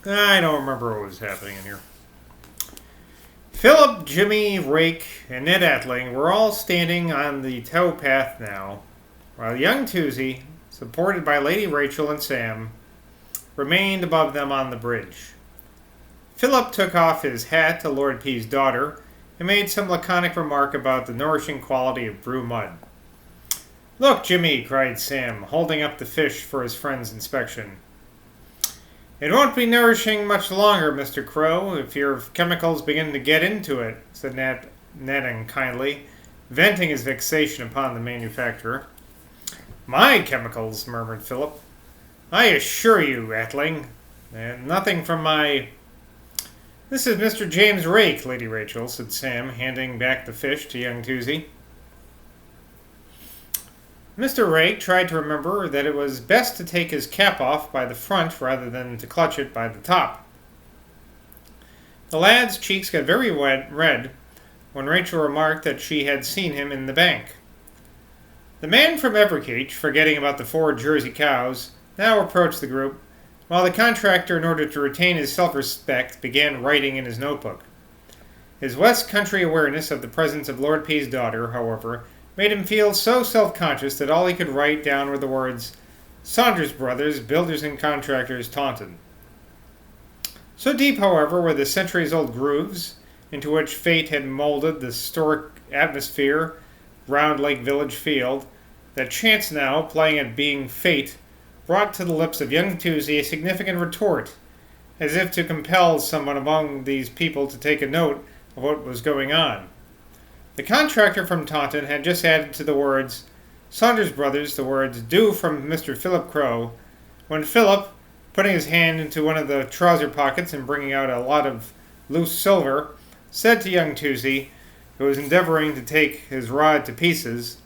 I don't remember what was happening in here. Philip, Jimmy, Rake, and Ned Atling were all standing on the tow path now, while young Toosie, supported by Lady Rachel and Sam, remained above them on the bridge. Philip took off his hat to Lord P.'s daughter and made some laconic remark about the nourishing quality of brew mud. "Look, Jimmy," cried Sam, holding up the fish for his friend's inspection. "It won't be nourishing much longer, Mr. Crow, if your chemicals begin to get into it," said Ned unkindly, venting his vexation upon the manufacturer. "My chemicals," murmured Philip. "I assure you, Atling, and nothing from my—" "This is Mr. James Rake, Lady Rachel," said Sam, handing back the fish to young Toosie. Mr. Rake tried to remember that it was best to take his cap off by the front rather than to clutch it by the top. The lad's cheeks got very red when Rachel remarked that she had seen him in the bank. The man from Everkeech, forgetting about the 4 Jersey cows, now approached the group, while the contractor, in order to retain his self-respect, began writing in his notebook. His West Country awareness of the presence of Lord P.'s daughter, however, made him feel so self-conscious that all he could write down were the words, "Saunders Brothers, Builders and Contractors, Taunton." So deep, however, were the centuries-old grooves into which fate had molded the historic atmosphere round Lake Village Field, that chance now, playing at being fate, brought to the lips of young Toosie a significant retort, as if to compel someone among these people to take a note of what was going on. The contractor from Taunton had just added to the words Saunders Brothers the words "due from Mr. Philip Crow," when Philip, putting his hand into one of the trouser pockets and bringing out a lot of loose silver, said to young Toosie, who was endeavouring to take his rod to pieces,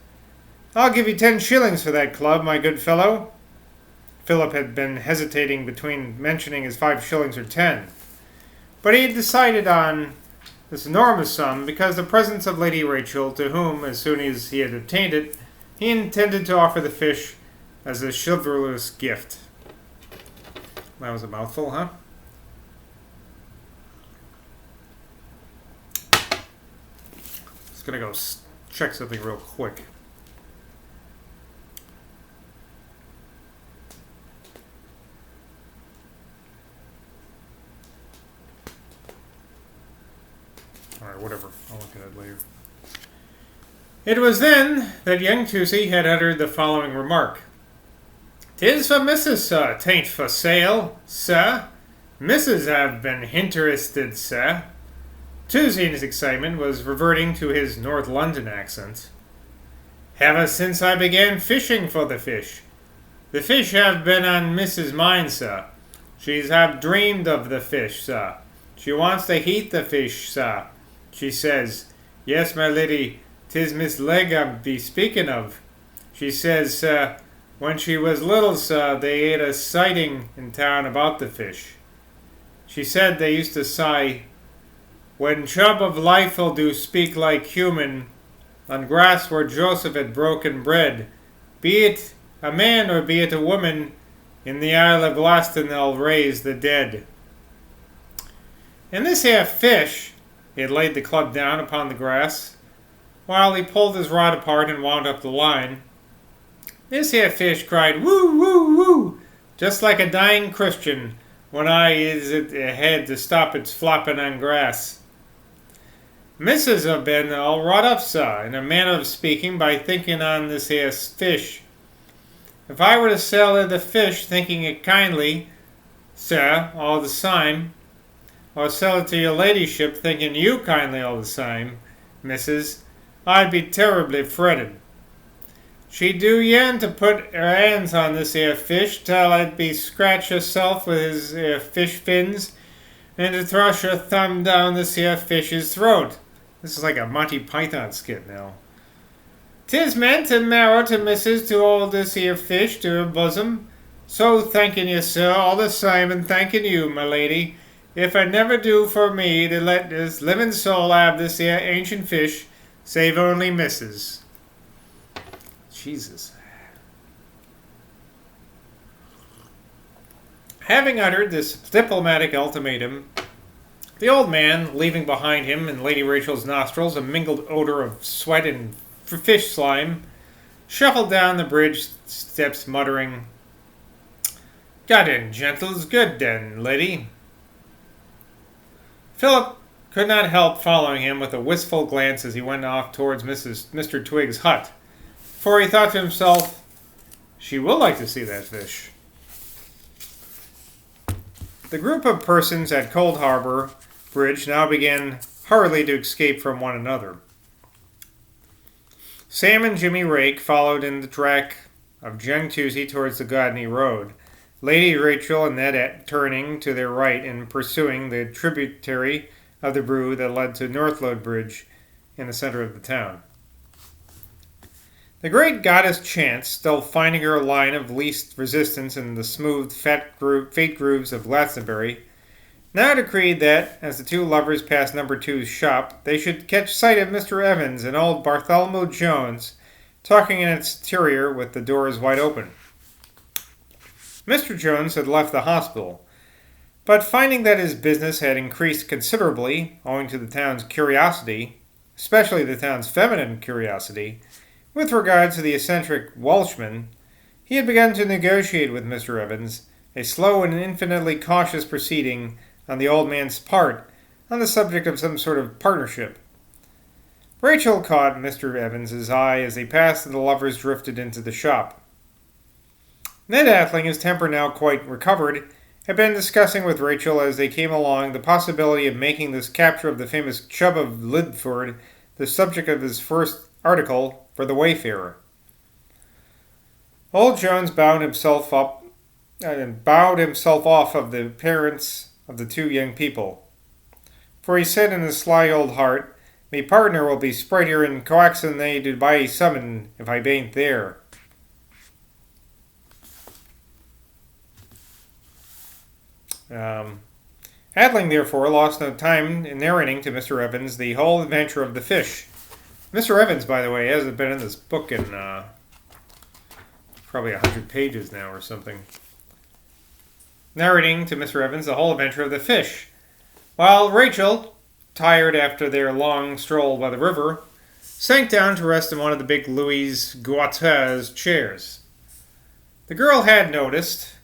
"I'll give you 10 shillings for that club, my good fellow." Philip had been hesitating between mentioning his 5 shillings or 10, but he had decided on this enormous sum because the presence of Lady Rachel, to whom, as soon as he had obtained it, he intended to offer the fish as a chivalrous gift. That was a mouthful, huh? Just gonna go check something real quick. Alright, whatever. I'll look at it later. It was then that young Toosie had uttered the following remark. "'Tis for Mrs., sir. 'Tain't for sale, sir. Mrs. have been hinterested, sir." Toosie, in his excitement, was reverting to his North London accent. "Ever since I began fishing for the fish. The fish have been on Mrs. mind, sir. She's have dreamed of the fish, sir. She wants to eat the fish, sir. She says, 'Yes, my lady, 'tis Miss Legg I be speaking of.' She says, sir, when she was little, sir, they ate a sighting in town about the fish. She said they used to sigh, 'When chub of life'll do speak like human, on grass where Joseph had broken bread, be it a man or be it a woman, in the Isle of Glastonbury they'll raise the dead.' And this here fish," he had laid the club down upon the grass, while he pulled his rod apart and wound up the line. "This here fish cried, 'Woo, woo, woo,' just like a dying Christian, when I is it ahead to stop its flopping on grass. Missus have been all wrought up, sir, in a manner of speaking, by thinking on this here fish. If I were to sell her the fish, thinking it kindly, sir, all the same, or sell it to your ladyship, thinking you kindly all the same, missus, I'd be terribly fretted. She'd do yen to put her hands on this here fish till I'd be scratch herself with his fish fins, and to thrush her thumb down this here fish's throat." This is like a Monty Python skit now. "'Tis meant to marrow to missus to hold this here fish to her bosom. So thanking you, sir, all the same, and thanking you, my lady, if it never do for me to let this living soul have this here ancient fish, save only missus." Jesus. Having uttered this diplomatic ultimatum, the old man, leaving behind him in Lady Rachel's nostrils a mingled odor of sweat and fish slime, shuffled down the bridge steps muttering, "Got in, gentles, good den, lady." Philip could not help following him with a wistful glance as he went off towards Mr. Twig's hut, for he thought to himself, "She will like to see that fish." The group of persons at Cold Harbor Bridge now began hurriedly to escape from one another. Sam and Jimmy Rake followed in the track of young Tusey towards the Godney Road, Lady Rachel and Ned turning to their right and pursuing the tributary of the Brew that led to Northload Bridge in the center of the town. The great goddess Chance, still finding her line of least resistance in the smooth, fate grooves of Glastonbury, now decreed that, as the two lovers passed number 2's shop, they should catch sight of Mr. Evans and old Bartholomew Jones talking in its interior with the doors wide open. Mr. Jones had left the hospital, but finding that his business had increased considerably, owing to the town's curiosity, especially the town's feminine curiosity, with regard to the eccentric Welshman, he had begun to negotiate with Mr. Evans, a slow and infinitely cautious proceeding on the old man's part on the subject of some sort of partnership. Rachel caught Mr. Evans's eye as they passed and the lovers drifted into the shop. Ned Athling, his temper now quite recovered, had been discussing with Rachel as they came along the possibility of making this capture of the famous Chubb of Lidford the subject of his first article for the Wayfarer. Old Jones bowed himself off of the appearance of the two young people, for he said in his sly old heart, "Me partner will be sprightener and coaxin' they to buy summon if I bain't there." Athling, therefore, lost no time in narrating to Mr. Evans the whole adventure of the fish. Mr. Evans, by the way, hasn't been in this book in probably 100 pages now or something. Narrating to Mr. Evans the whole adventure of the fish, while Rachel, tired after their long stroll by the river, sank down to rest in one of the big Louis Guattaz chairs. The girl had noticed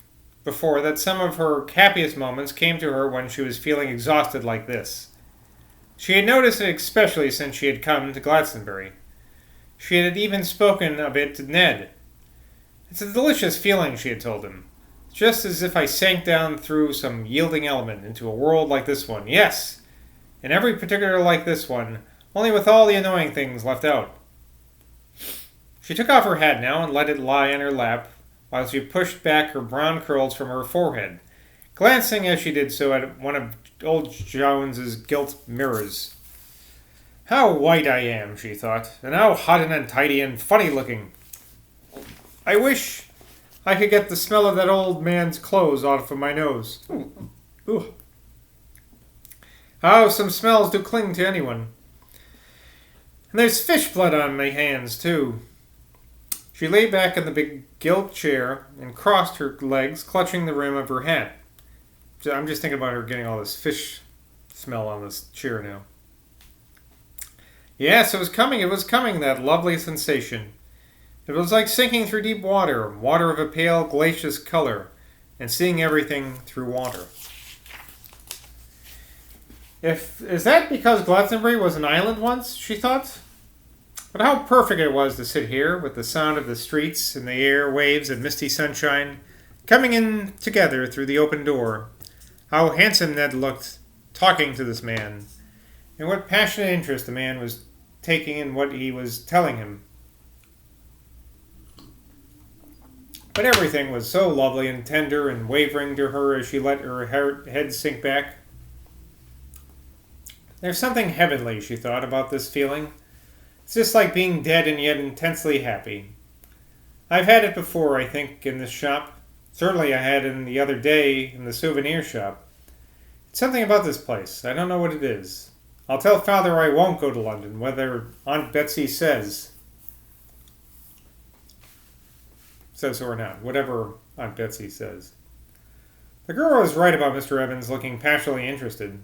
before that some of her happiest moments came to her when she was feeling exhausted like this. She had noticed it especially since she had come to Glastonbury. She had even spoken of it to Ned. "It's a delicious feeling," she had told him. "Just as if I sank down through some yielding element into a world like this one. Yes, in every particular like this one, only with all the annoying things left out." She took off her hat now and let it lie on her lap, while she pushed back her brown curls from her forehead, glancing as she did so at one of old Jones's gilt mirrors. "How white I am," she thought, "and how hot and untidy and funny looking. I wish I could get the smell of that old man's clothes off of my nose. Ooh. How some smells do cling to anyone. And there's fish blood on my hands, too." She lay back in the big gilt chair and crossed her legs, clutching the rim of her hat. I'm just thinking about her getting all this fish smell on this chair now. Yes, it was coming, that lovely sensation. It was like sinking through deep water of a pale glacious color, and seeing everything through water. Is that because Glastonbury was an island once, she thought? But how perfect it was to sit here, with the sound of the streets and the air waves of misty sunshine coming in together through the open door. How handsome Ned looked, talking to this man, and what passionate interest the man was taking in what he was telling him. But everything was so lovely and tender and wavering to her as she let her head sink back. There's something heavenly, she thought, about this feeling. It's just like being dead and yet intensely happy. I've had it before, I think, in this shop. Certainly I had it the other day in the souvenir shop. It's something about this place. I don't know what it is. I'll tell Father I won't go to London, whether Aunt Betsy says so or not. Whatever Aunt Betsy says. The girl was right about Mr. Evans looking passionately interested.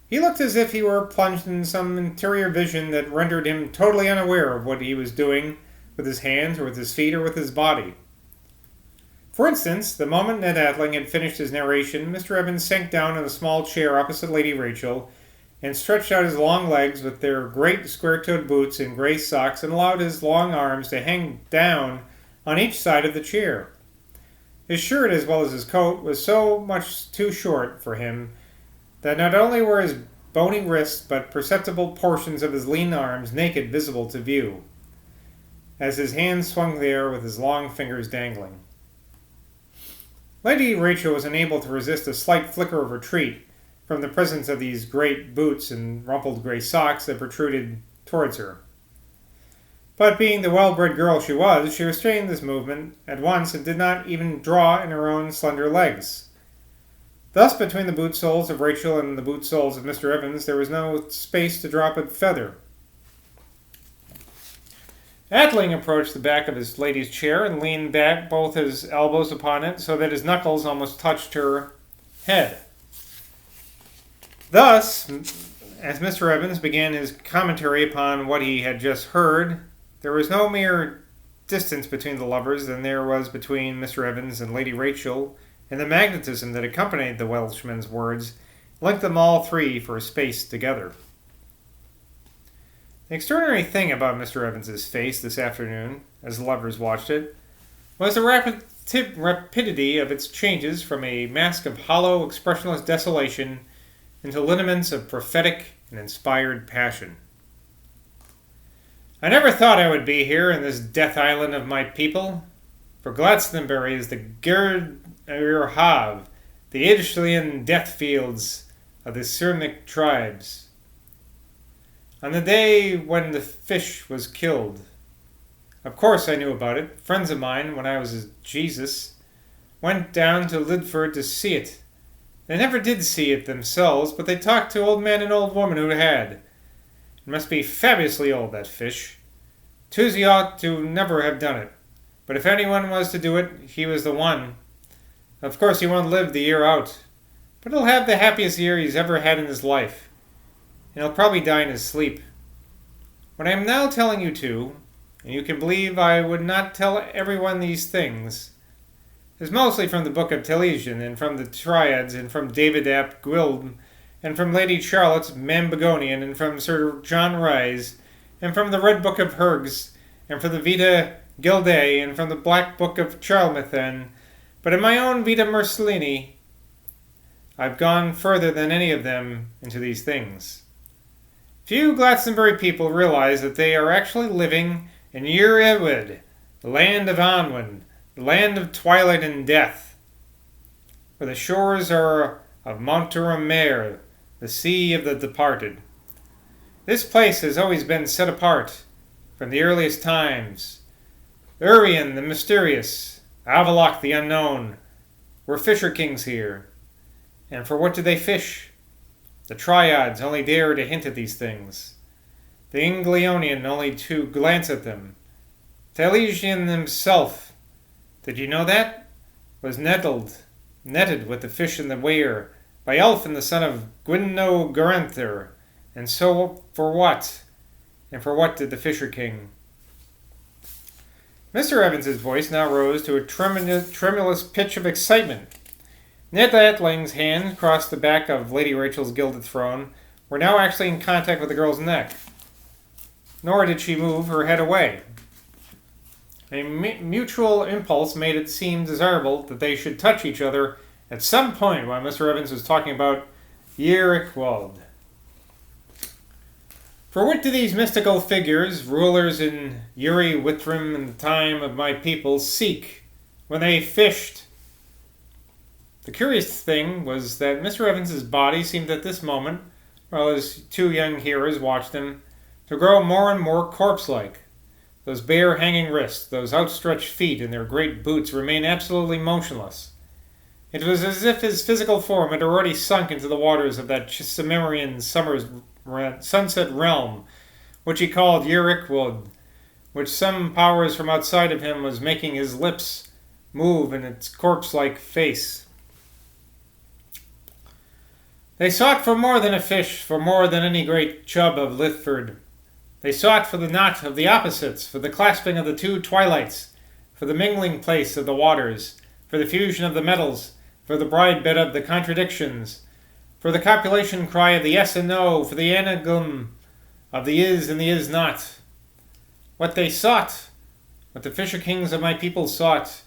He looked as if he were plunged in some interior vision that rendered him totally unaware of what he was doing with his hands or with his feet or with his body. For instance, the moment Ned Atling had finished his narration, Mr. Evans sank down in a small chair opposite Lady Rachel and stretched out his long legs with their great square-toed boots and gray socks and allowed his long arms to hang down on each side of the chair. His shirt, as well as his coat, was so much too short for him that not only were his bony wrists but perceptible portions of his lean arms naked visible to view, as his hands swung there with his long fingers dangling. Lady Rachel was unable to resist a slight flicker of retreat from the presence of these great boots and rumpled gray socks that protruded towards her. But being the well-bred girl she was, she restrained this movement at once and did not even draw in her own slender legs. Thus, between the boot soles of Rachel and the boot soles of Mr. Evans, there was no space to drop a feather. Atling approached the back of his lady's chair and leaned back both his elbows upon it so that his knuckles almost touched her head. Thus, as Mr. Evans began his commentary upon what he had just heard, there was no mere distance between the lovers than there was between Mr. Evans and Lady Rachel, and the magnetism that accompanied the Welshman's words linked them all three for a space together. The extraordinary thing about Mr. Evans's face this afternoon, as the lovers watched it, was the rapidity of its changes from a mask of hollow, expressionless desolation into lineaments of prophetic and inspired passion. I never thought I would be here in this death island of my people, for Glastonbury is the Gyrd Hav, the Idshlian death fields of the Sirmic tribes. On the day when the fish was killed, of course I knew about it. Friends of mine, when I was a Jesus, went down to Lidford to see it. They never did see it themselves, but they talked to old man and old woman who had. It must be fabulously old, that fish. Toosey ought to never have done it. But if anyone was to do it, he was the one. Of course, he won't live the year out, but he'll have the happiest year he's ever had in his life. And he'll probably die in his sleep. What I am now telling you two, and you can believe I would not tell everyone these things, is mostly from the Book of Taliesin, and from the Triads, and from David ap Gwilym, and from Lady Charlotte's Mambegonian, and from Sir John Rhys, and from the Red Book of Hergs, and from the Vita Gildae, and from the Black Book of Charlemagne, but in my own Vita Mercilini, I've gone further than any of them into these things. Few Glastonbury people realize that they are actually living in Ur Ewydd, the land of Anwen, the land of twilight and death, where the shores are of Monteremer, the sea of the departed. This place has always been set apart from the earliest times. Urien the mysterious, Avalok the unknown, were fisher kings here. And for what did they fish? The Triads only dare to hint at these things. The Inglionian only to glance at them. Taliesin himself, did you know that? Was netted with the fish in the weir, by Elfin the son of Gwynno Garanther. And so for what? And for what did the Fisher King? Mr. Evans's voice now rose to a tremulous pitch of excitement. Ned Atling's hand crossed the back of Lady Rachel's gilded throne, were now actually in contact with the girl's neck. Nor did she move her head away. A mutual impulse made it seem desirable that they should touch each other at some point while Mr. Evans was talking about Yricwald. For what do these mystical figures, rulers in Uri Withrim in the time of my people, seek when they fished? The curious thing was that Mr. Evans's body seemed at this moment, while his two young hearers watched him, to grow more and more corpse-like. Those bare hanging wrists, those outstretched feet in their great boots remained absolutely motionless. It was as if his physical form had already sunk into the waters of that Cimmerian sunset realm, which he called Yricwald, which some powers from outside of him was making his lips move in its corpse-like face. They sought for more than a fish, for more than any great chub of Lithford. They sought for the knot of the opposites, for the clasping of the two twilights, for the mingling place of the waters, for the fusion of the metals, for the bride bed of the contradictions, for the copulation cry of the yes and no, for the anagram of the is and the is not. What they sought, what the fisher kings of my people sought,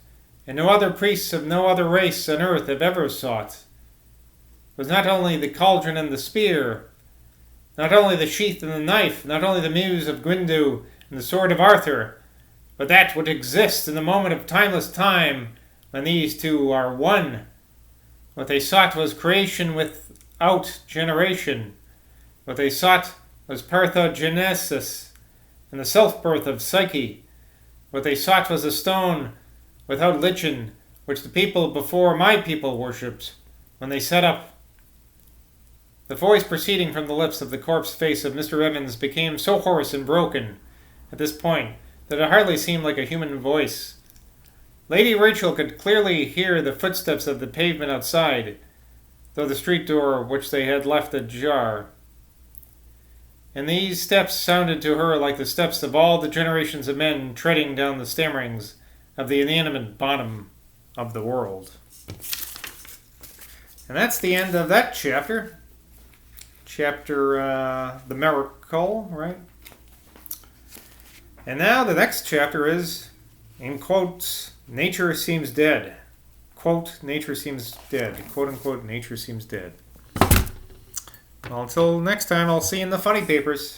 and no other priests of no other race on earth have ever sought, was not only the cauldron and the spear, not only the sheath and the knife, not only the muse of Gwyndw and the sword of Arthur, but that would exist in the moment of timeless time when these two are one. What they sought was creation without generation. What they sought was parthogenesis and the self-birth of Psyche. What they sought was a stone without lichen, which the people before my people worshipped when they set up. The voice proceeding from the lips of the corpse face of Mr. Evans became so hoarse and broken at this point that it hardly seemed like a human voice. Lady Rachel could clearly hear the footsteps of the pavement outside, though the street door which they had left ajar. And these steps sounded to her like the steps of all the generations of men treading down the stammerings of the inanimate bottom of the world. And that's the end of that chapter. Chapter, The Miracle, right? And now the next chapter is, in quotes, Nature Seems Dead. Quote, Nature Seems Dead. Quote, unquote, Nature Seems Dead. Well, until next time, I'll see you in the funny papers.